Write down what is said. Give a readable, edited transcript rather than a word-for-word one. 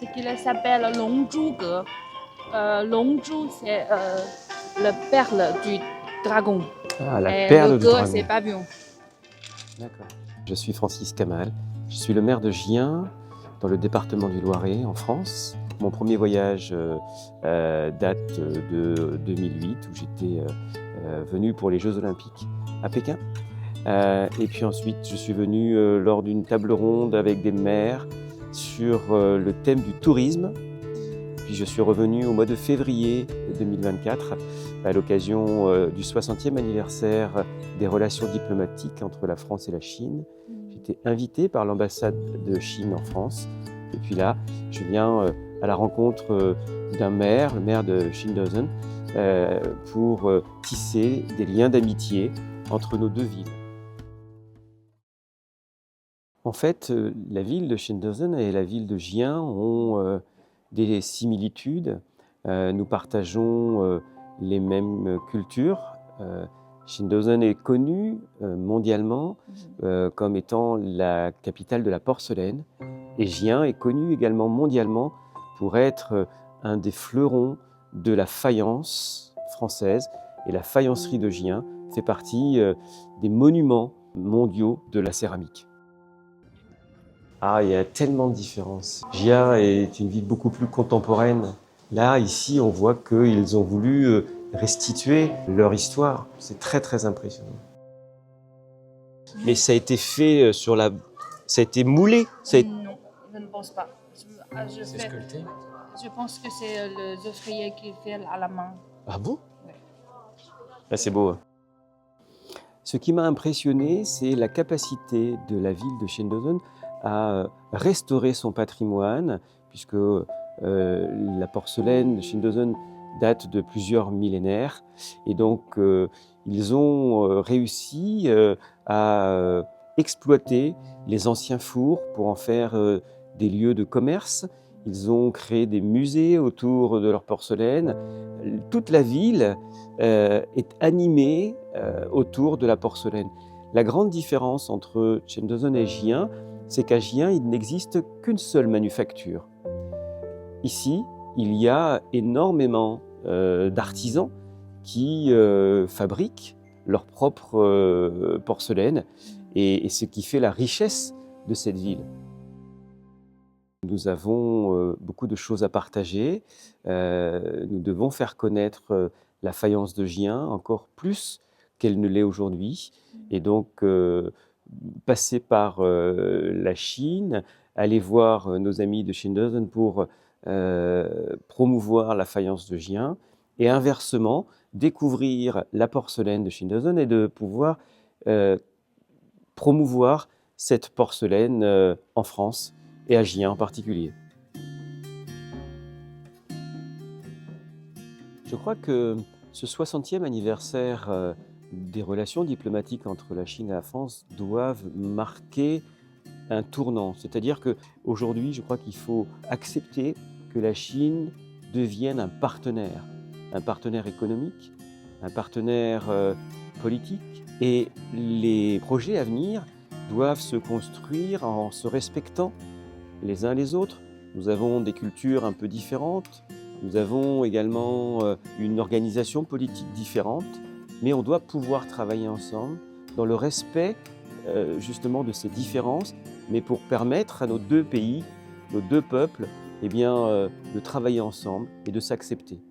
ce qu'il s'appelle Longzhuge. Longzhu, c'est la perle du dragon. Ah, la Et perle le du ge, dragon. c'est papillon. D'accord. Je suis Francis Kamal. Je suis le maire de Gien, dans le département du Loiret, en France. Mon premier voyage date de 2008, où j'étais venu pour les Jeux Olympiques à Pékin. Et puis ensuite, je suis venu lors d'une table ronde avec des maires sur le thème du tourisme. Puis je suis revenu au mois de février 2024 à l'occasion du 60e anniversaire des relations diplomatiques entre la France et la Chine. J'étais invité par l'ambassade de Chine en France. Et puis là, je viens à la rencontre d'un maire, le maire de Shindozhen, pour tisser des liens d'amitié entre nos deux villes. En fait, la ville de Shindozhen et la ville de Gien ont des similitudes. Nous partageons les mêmes cultures. Shindozhen est connue mondialement comme étant la capitale de la porcelaine. Et Gien est connu également mondialement pour être un des fleurons de la faïence française. Et la faïencerie de Gien fait partie des monuments mondiaux de la céramique. Ah, il y a tellement de différences. Gien est une ville beaucoup plus contemporaine. Là, ici, on voit qu'ils ont voulu restituer leur histoire. C'est très, très impressionnant. Mais ça a été fait sur la... Ça a été moulé. Non, je ne pense pas. C'est sculpté. Je pense que c'est le ouvrier qui fait à la main. Ah bon? Ouais. Ah, c'est beau. Ce qui m'a impressionné, c'est la capacité de la ville de Shindozhen à restaurer son patrimoine, puisque la porcelaine de Shindozhen date de plusieurs millénaires. Et donc, ils ont réussi à exploiter les anciens fours pour en faire des lieux de commerce. Ils ont créé des musées autour de leur porcelaine. Toute la ville est animée autour de la porcelaine. La grande différence entre Shindozhen et Gien, c'est qu'à Gien, il n'existe qu'une seule manufacture. Ici, il y a énormément d'artisans qui fabriquent leur propre porcelaine et ce qui fait la richesse de cette ville. Nous avons beaucoup de choses à partager. Nous devons faire connaître la faïence de Gien encore plus qu'elle ne l'est aujourd'hui. Et donc, passer par la Chine, aller voir nos amis de Shindozhen pour promouvoir la faïence de Gien, et inversement, découvrir la porcelaine de Shindozhen et de pouvoir promouvoir cette porcelaine en France et à Gien en particulier. Je crois que ce 60e anniversaire des relations diplomatiques entre la Chine et la France doivent marquer un tournant. C'est-à-dire qu'aujourd'hui, je crois qu'il faut accepter que la Chine devienne un partenaire économique, un partenaire politique. Et les projets à venir doivent se construire en se respectant les uns les autres. Nous avons des cultures un peu différentes, nous avons également une organisation politique différente, mais on doit pouvoir travailler ensemble dans le respect justement de ces différences, mais pour permettre à nos deux pays, nos deux peuples, de travailler ensemble et de s'accepter.